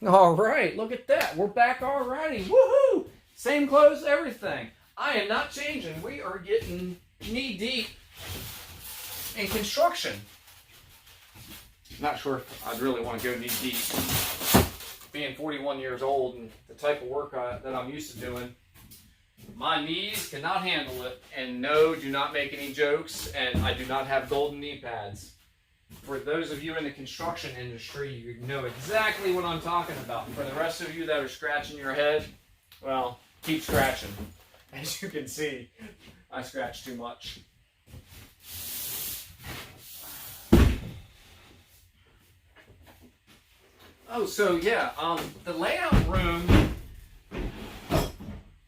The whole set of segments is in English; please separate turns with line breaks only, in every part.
All right, look at that. We're back already. Woohoo! Same clothes, everything. I am not changing. We are getting knee deep in construction. Not sure if I'd really want to go knee deep. Being 41 years old and the type of work that I'm used to doing, my knees cannot handle it. And no, do not make any jokes. And I do not have golden knee pads. For those of you in the construction industry, you know exactly what I'm talking about. For the rest of you that are scratching your head, well, keep scratching. As you can see, I scratch too much. Oh, so yeah, the layout room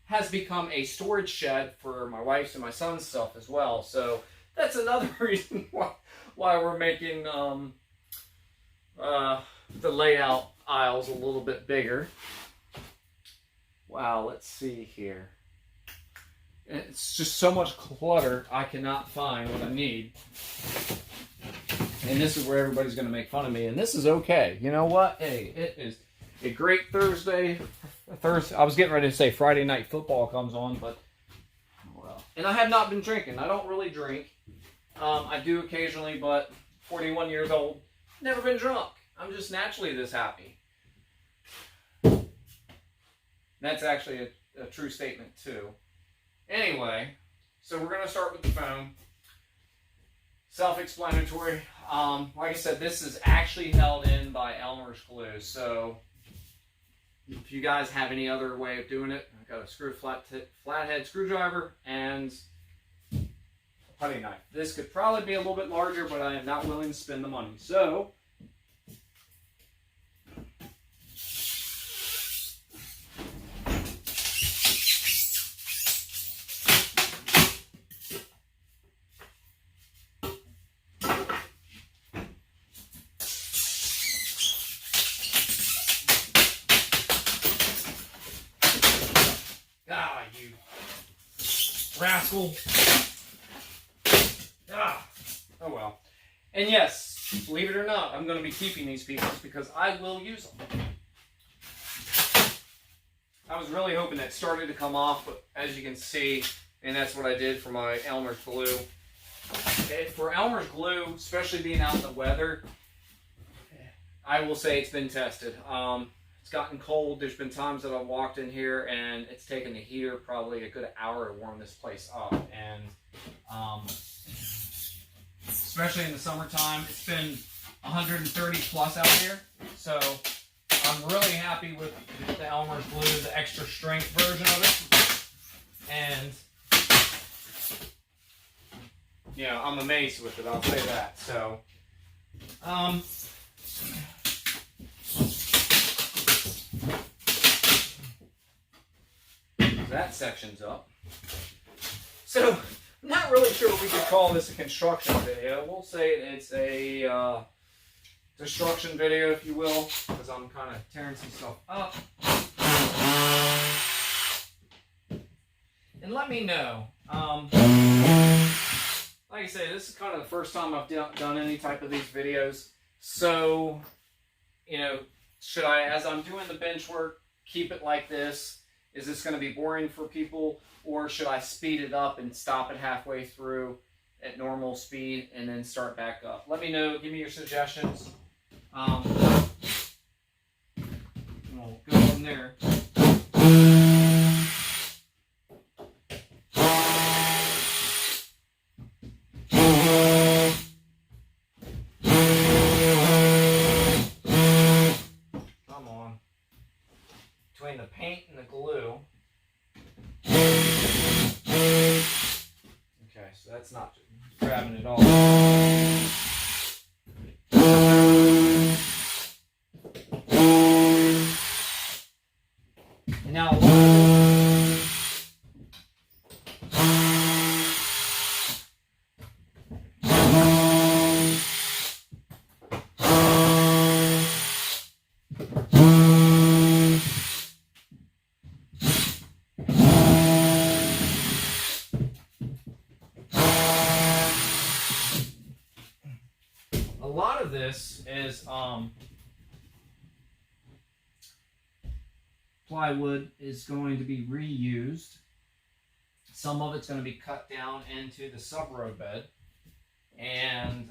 has become a storage shed for my wife's and my son's stuff as well. So that's another reason why we're making the layout aisles a little bit bigger. Wow, let's see here. It's just so much clutter, I cannot find what I need. And this is where everybody's going to make fun of me, and this is okay. You know what? Hey, it is a great Thursday. I was getting ready to say Friday night football comes on, but well. And I have not been drinking. I don't really drink. I do occasionally, but 41 years old, never been drunk. I'm just naturally this happy. That's actually a true statement too. Anyway, so we're going to start with the foam. Self-explanatory. Like I said, this is actually held in by Elmer's glue. So if you guys have any other way of doing it, I've got a flathead screwdriver and a putty knife. This could probably be a little bit larger, but I am not willing to spend the money. So you rascal. Oh well. And yes, believe it or not, I'm going to be keeping these pieces because I will use them. I was really hoping that started to come off, but as you can see, and that's what I did for my Elmer's glue. For Elmer's glue, especially being out in the weather, I will say it's been tested. It's gotten cold. There's been times that I've walked in here and it's taken the heater probably a good hour to warm this place up. And especially in the summertime, it's been 130 plus out here. So I'm really happy with the Elmer's glue, the extra strength version of it. And yeah, I'm amazed with it, I'll say that. So that section's up. So I'm not really sure we could call this a construction video. We'll say it's a destruction video, if you will, because I'm kind of tearing some stuff up. And let me know. Like I say, this is kind of the first time I've done any type of these videos. So, you know, should I, as I'm doing the bench work, keep it like this? Is this going to be boring for people? Or should I speed it up and stop it halfway through at normal speed and then start back up? Let me know. Give me your suggestions. We'll go from there. Come on. Between the paint and the glue. Okay, so that's not grabbing it all. And now a lot of this is plywood is going to be reused. Some of it's going to be cut down into the sub-road bed, and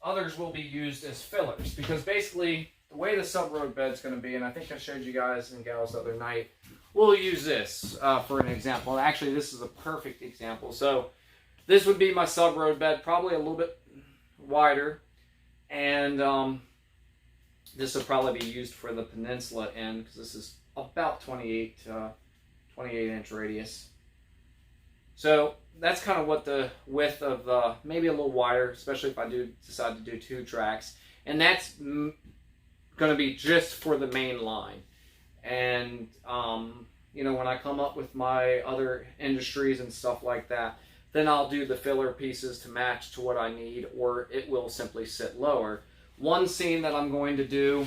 others will be used as fillers, because basically the way the sub-road bed is going to be, and I think I showed you guys and gals the other night, we'll use this for an example. Actually, this is a perfect example. So this would be my sub-road bed, probably a little bit wider, and this would probably be used for the peninsula end, because this is about 28 inch radius. So that's kind of what the width of the, maybe a little wider, especially if I do decide to do 2 tracks. And that's going to be just for the main line. And, you know, when I come up with my other industries and stuff like that, then I'll do the filler pieces to match to what I need, or it will simply sit lower. One scene that I'm going to do,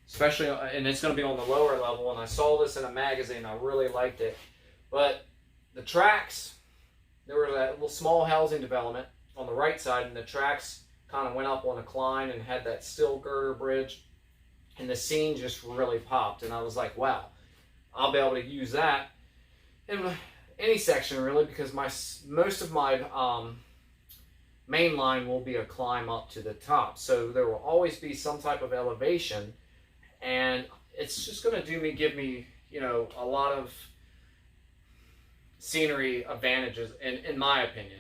especially, and it's going to be on the lower level, and I saw this in a magazine, I really liked it, but the tracks, there was that little small housing development on the right side, and the tracks kind of went up on a climb and had that steel girder bridge, and the scene just really popped, and I was like, wow, I'll be able to use that in any section really, because most of my main line will be a climb up to the top, so there will always be some type of elevation, and it's just going to give me, you know, a lot of scenery advantages, in my opinion.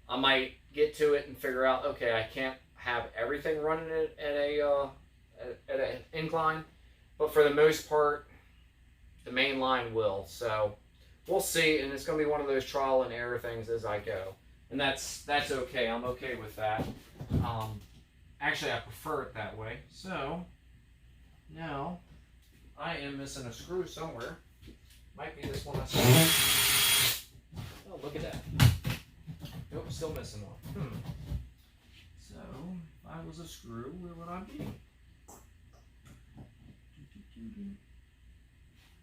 I might get to it and figure out, okay, I can't have everything running at an incline, but for the most part, the main line will. So we'll see, and it's going to be one of those trial and error things as I go, and that's okay. I'm okay with that. Actually, I prefer it that way. So now I am missing a screw somewhere. Might be this one I saw. Oh, look at that. Nope, still missing one. So, if I was a screw, where would I be?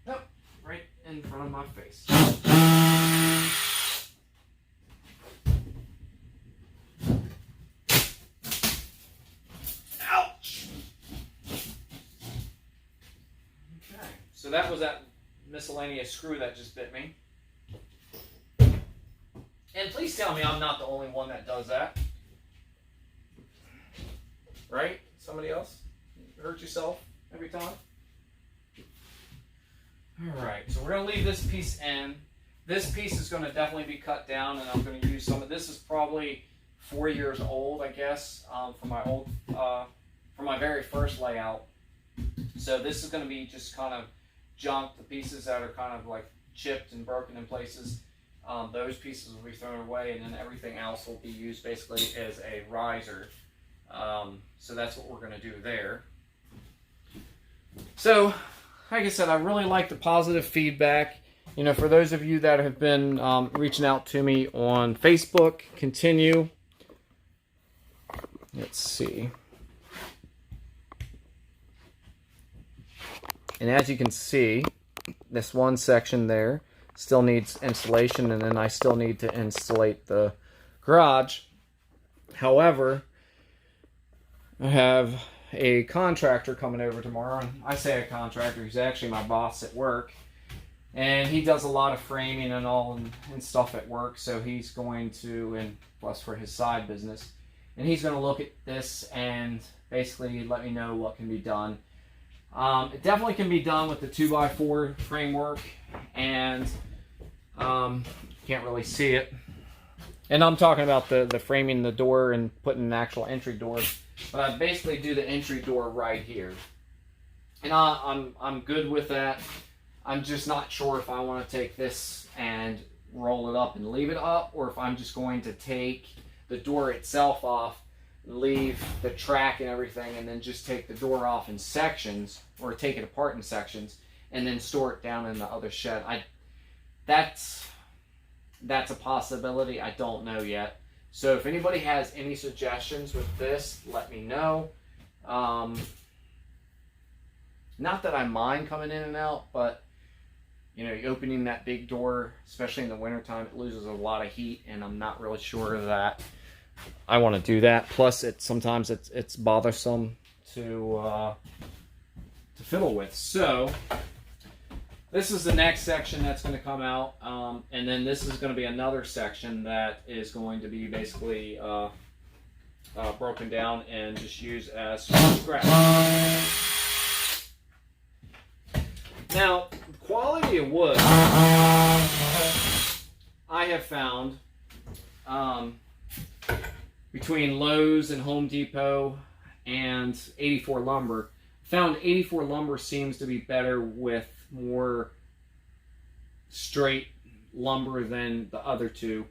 Nope, right in front of my face. Ouch! Okay, so that was that miscellaneous screw that just bit me. And please tell me I'm not the only one that does that. Right? Somebody else? Hurt yourself every time? Alright, so we're going to leave this piece in. This piece is going to definitely be cut down, and I'm going to use some of this. Is probably 4 years old, I guess, from my very first layout. So this is going to be just kind of junk, the pieces that are kind of like chipped and broken in places. Those pieces will be thrown away, and then everything else will be used basically as a riser. So that's what we're going to do there. So, like I said, I really like the positive feedback. You know, for those of you that have been reaching out to me on Facebook, continue. Let's see. And as you can see, this one section there still needs installation, and then I still need to insulate the garage. However, I have a contractor coming over tomorrow, and I say a contractor, he's actually my boss at work, and he does a lot of framing and all and stuff at work, so he's going to, and plus for his side business, and he's going to look at this and basically let me know what can be done. It definitely can be done with the 2x4 framework, and can't really see it. And I'm talking about the framing the door and putting an actual entry door. But I basically do the entry door right here. And I'm good with that. I'm just not sure if I want to take this and roll it up and leave it up, or if I'm just going to take the door itself off, leave the track and everything, and then just take the door off in sections, or take it apart in sections, and then store it down in the other shed. That's a possibility. I don't know yet. So if anybody has any suggestions with this, let me know. Not that I mind coming in and out, but you know, opening that big door, especially in the wintertime, it loses a lot of heat, and I'm not really sure of that. I want to do that. Plus, sometimes it's bothersome to fiddle with. So this is the next section that's going to come out, and then this is going to be another section that is going to be basically broken down and just used as scratch. Now, quality of wood, I have found between Lowe's and Home Depot and 84 Lumber, found 84 Lumber seems to be better with more straight lumber than the other two.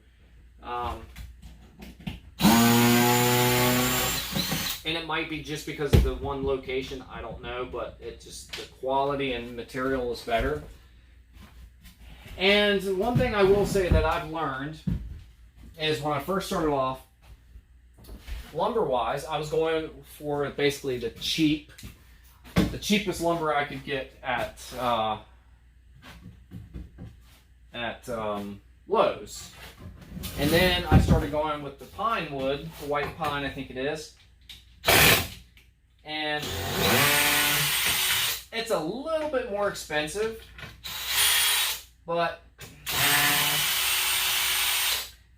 And it might be just because of the one location, I don't know, but it just, the quality and material is better. And one thing I will say that I've learned is when I first started off, lumber-wise, I was going for basically the cheapest lumber I could get at Lowe's. And then I started going with the pine wood, the white pine I think it is. And it's a little bit more expensive, but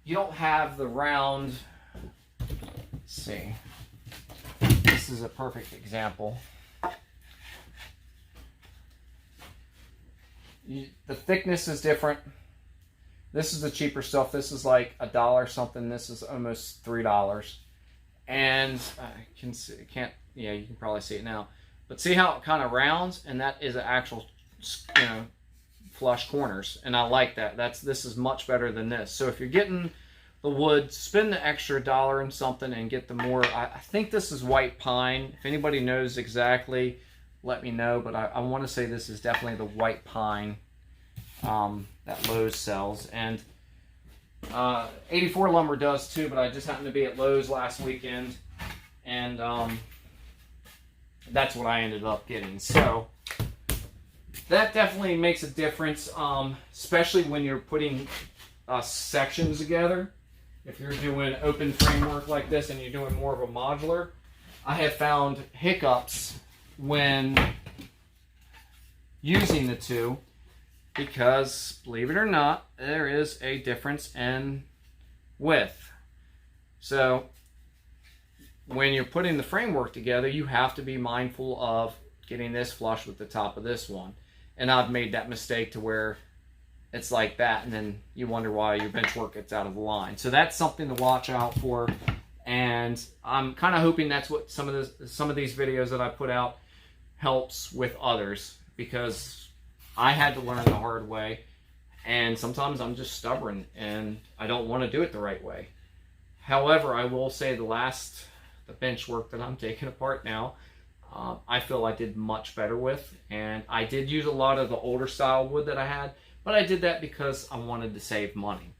you don't have the round. Let's see. This is a perfect example. The thickness is different. This is the cheaper stuff. This is like $1 something. This is almost $3. And I can see, yeah, you can probably see it now. But see how it kind of rounds, and that is an actual, flush corners, and I like that. This is much better than this. So if you're getting the wood, spend the extra $1 and something and get the more. I think this is white pine. If anybody knows exactly, let me know. But I want to say this is definitely the white pine that Lowe's sells, and 84 Lumber does too. But I just happened to be at Lowe's last weekend, and that's what I ended up getting. So that definitely makes a difference, especially when you're putting sections together. If you're doing open framework like this and you're doing more of a modular, I have found hiccups when using the two, because believe it or not, there is a difference in width. So when you're putting the framework together, you have to be mindful of getting this flush with the top of this one. And I've made that mistake to where it's like that, and then you wonder why your bench work gets out of the line. So that's something to watch out for. And I'm kind of hoping that's what some of these videos that I put out helps with others, because I had to learn the hard way, and sometimes I'm just stubborn and I don't want to do it the right way. However, I will say the bench work that I'm taking apart now, I feel I did much better with, and I did use a lot of the older style wood that I had, but I did that because I wanted to save money.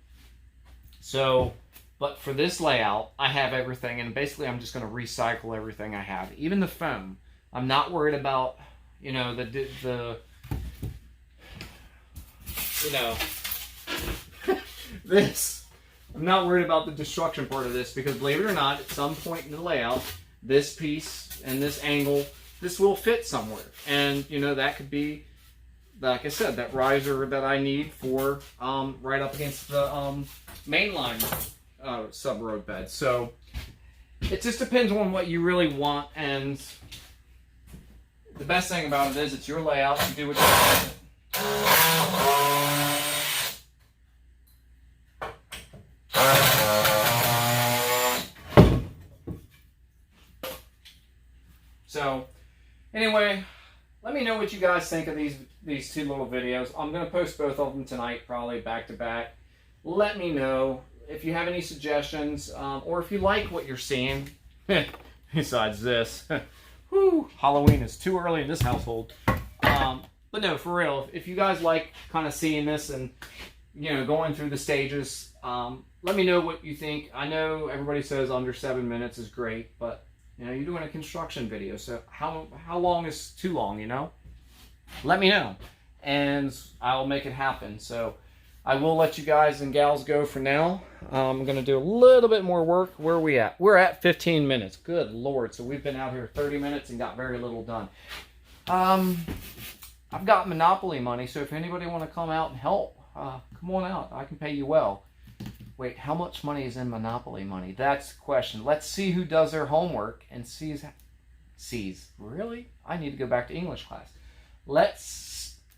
So, but for this layout, I have everything, and basically I'm just going to recycle everything I have, even the foam. I'm not worried about, this. I'm not worried about the destruction part of this, because believe it or not, at some point in the layout, this piece and this angle, this will fit somewhere. And, that could be, like I said, that riser that I need for right up against the mainline sub-road bed. So it just depends on what you really want, and the best thing about it is it's your layout. You do what you want with it. So, anyway, let me know what you guys think of these two little videos. I'm going to post both of them tonight, probably back to back. Let me know if you have any suggestions, or if you like what you're seeing. Besides this, whew, Halloween is too early in this household. But no, for real, if you guys like kind of seeing this and going through the stages, let me know what you think. I know everybody says under 7 minutes is great, but you're doing a construction video, so how long is too long, Let me know, and I'll make it happen. So I will let you guys and gals go for now. I'm going to do a little bit more work. Where are we at? We're at 15 minutes. Good Lord. So we've been out here 30 minutes and got very little done. I've got Monopoly money, so if anybody want to come out and help, come on out. I can pay you well. Wait, how much money is in Monopoly money? That's the question. Let's see who does their homework and sees. Really? I need to go back to English class.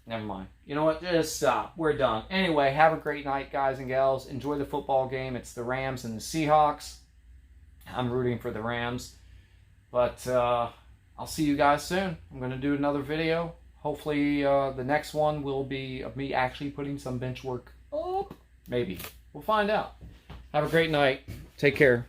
Never mind. You know what? Just stop. We're done. Anyway, have a great night, guys and gals. Enjoy the football game. It's the Rams and the Seahawks. I'm rooting for the Rams. But I'll see you guys soon. I'm going to do another video. Hopefully the next one will be of me actually putting some bench work up. Maybe. We'll find out. Have a great night. Take care.